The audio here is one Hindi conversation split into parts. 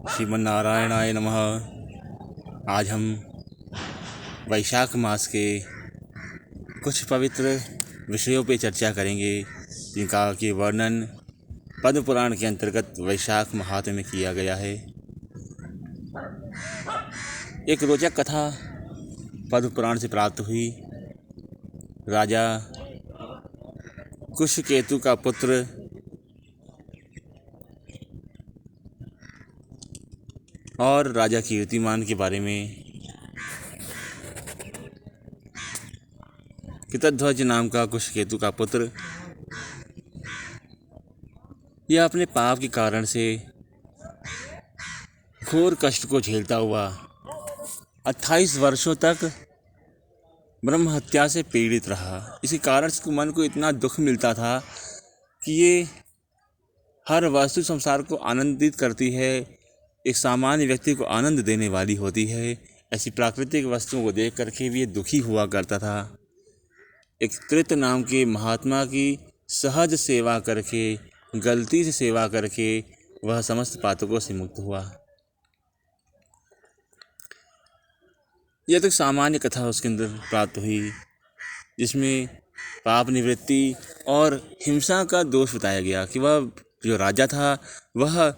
श्रीमन्नारायणाय नमः। आज हम वैशाख मास के कुछ पवित्र विषयों पे चर्चा करेंगे जिनका कि वर्णन पद्म पुराण के अंतर्गत वैशाख महात्म्य में किया गया है। एक रोचक कथा पद्म पुराण से प्राप्त हुई। राजा कुशकेतु का पुत्र और राजा कीर्तिमान के बारे में कृतध्वज नाम का कुशकेतु का पुत्र यह अपने पाप के कारण से घोर कष्ट को झेलता हुआ 28 वर्षों तक ब्रह्म हत्या से पीड़ित रहा। इसी कारण से मन को इतना दुख मिलता था कि ये हर वस्तु संसार को आनंदित करती है, एक सामान्य व्यक्ति को आनंद देने वाली होती है। ऐसी प्राकृतिक वस्तुओं को देख करके भी ये दुखी हुआ करता था। एक त्रित नाम के महात्मा की सहज सेवा करके, गलती से सेवा करके वह समस्त पातकों से मुक्त हुआ। यह तो सामान्य कथा उसके अंदर प्राप्त हुई जिसमें पाप निवृत्ति और हिंसा का दोष बताया गया कि वह जो राजा था वह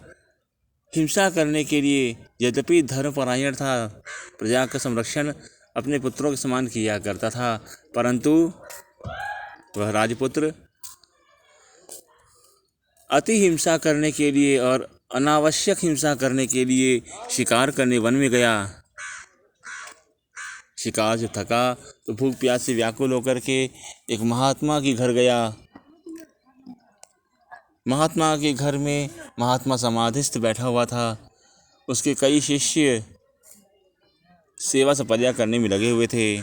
हिंसा करने के लिए यद्यपि धर्मपरायण था, प्रजा का संरक्षण अपने पुत्रों के समान किया करता था, परंतु वह राजपुत्र अति हिंसा करने के लिए और अनावश्यक हिंसा करने के लिए शिकार करने वन में गया। शिकार से थका तो भूख प्यास से व्याकुल होकर के एक महात्मा के घर गया। महात्मा के घर में महात्मा समाधिस्थ बैठा हुआ था। उसके कई शिष्य सेवा सपर्या करने में लगे हुए थे।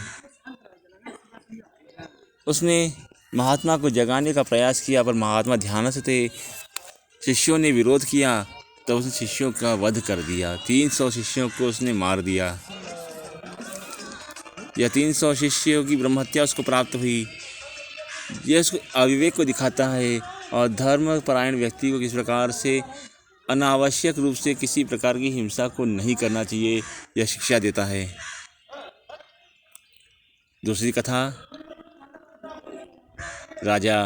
उसने महात्मा को जगाने का प्रयास किया पर महात्मा ध्यानस्थ थे। शिष्यों ने विरोध किया तो उसने शिष्यों का वध कर दिया। 300 शिष्यों को उसने मार दिया। यह 300 शिष्यों की ब्रह्महत्या उसको प्राप्त हुई। यह उसको अविवेक को दिखाता है और धर्मपरायण व्यक्ति को किस प्रकार से अनावश्यक रूप से किसी प्रकार की हिंसा को नहीं करना चाहिए, यह शिक्षा देता है। दूसरी कथा राजा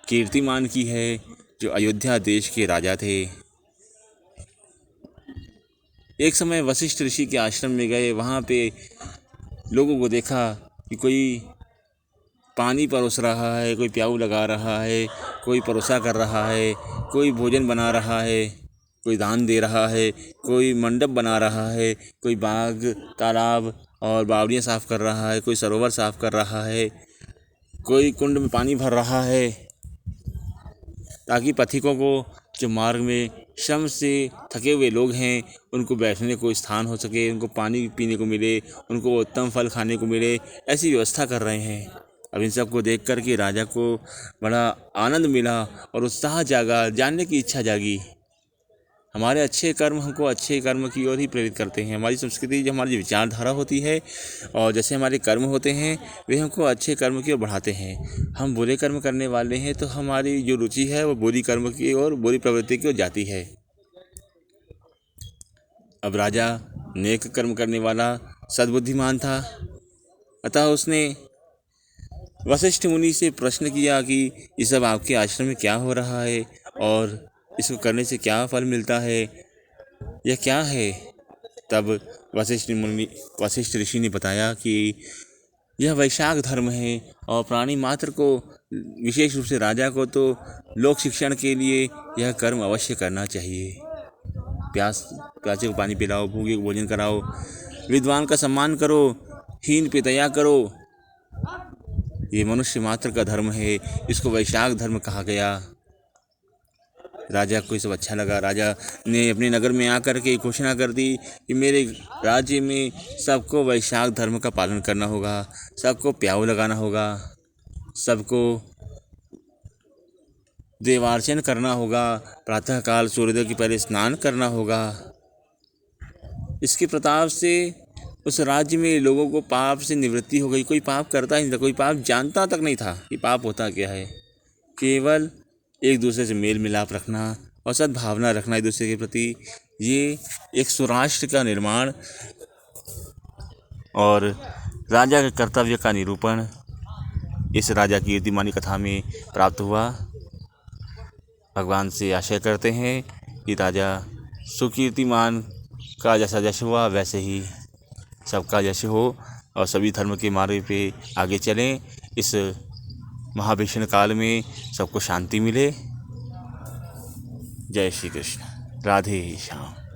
कीर्तिमान की है जो अयोध्या देश के राजा थे। एक समय वशिष्ठ ऋषि के आश्रम में गए। वहाँ पे लोगों को देखा कि कोई पानी परोस रहा है, कोई प्याऊ लगा रहा है, कोई परोसा कर रहा है, कोई भोजन बना रहा है, कोई दान दे रहा है, कोई मंडप बना रहा है, कोई बाग तालाब और बावड़ियाँ साफ़ कर रहा है, कोई सरोवर साफ़ कर रहा है, कोई कुंड में पानी भर रहा है, ताकि पथिकों को जो मार्ग में श्रम से थके हुए लोग हैं उनको बैठने को स्थान हो सके, उनको पानी पीने को मिले, उनको उत्तम फल खाने को मिले, ऐसी व्यवस्था कर रहे हैं। अब इन सब को देख कर के राजा को बड़ा आनंद मिला और उत्साह जागा, जानने की इच्छा जागी। हमारे अच्छे कर्म हमको अच्छे कर्म की ओर ही प्रेरित करते हैं। हमारी संस्कृति जो हमारी विचारधारा होती है और जैसे हमारे कर्म होते हैं वे हमको अच्छे कर्म की ओर बढ़ाते हैं। हम बुरे कर्म करने वाले हैं तो हमारी जो रुचि है वो बुरी कर्म की ओर, बुरी प्रवृत्ति की ओर जाती है। अब राजा नेक कर्म करने वाला सद्बुद्धिमान था, अतः उसने वशिष्ठ मुनि से प्रश्न किया कि ये सब आपके आश्रम में क्या हो रहा है और इसको करने से क्या फल मिलता है, यह क्या है। तब वशिष्ठ ऋषि ने बताया कि यह वैशाख धर्म है और प्राणी मात्र को, विशेष रूप से राजा को तो लोक शिक्षण के लिए यह कर्म अवश्य करना चाहिए। प्यासे को पानी पिलाओ, भूखे को भोजन कराओ, विद्वान का सम्मान करो, हीन पे दया करो, ये मनुष्य मात्र का धर्म है। इसको वैशाख धर्म कहा गया। राजा को ये सब अच्छा लगा। राजा ने अपने नगर में आकर के घोषणा कर दी कि मेरे राज्य में सबको वैशाख धर्म का पालन करना होगा, सबको प्याऊ लगाना होगा, सबको देवार्चन करना होगा, प्रातःकाल सूर्योदय के पहले स्नान करना होगा। इसके प्रताप से उस राज्य में लोगों को पाप से निवृत्ति हो गई। कोई पाप करता ही नहीं था, कोई पाप जानता तक नहीं था कि पाप होता क्या है। केवल एक दूसरे से मेल मिलाप रखना और सद्भावना रखना एक दूसरे के प्रति, ये एक स्वराष्ट्र का निर्माण और राजा के कर्तव्य का निरूपण इस राजा कीर्तिमानी कथा में प्राप्त हुआ। भगवान से आशय करते हैं कि राजा सुकीर्तिमान का जैसा यश हुआ वैसे ही सबका यश हो और सभी धर्म के मार्ग पे आगे चलें। इस महाभीषण काल में सबको शांति मिले। जय श्री कृष्ण। राधे श्याम।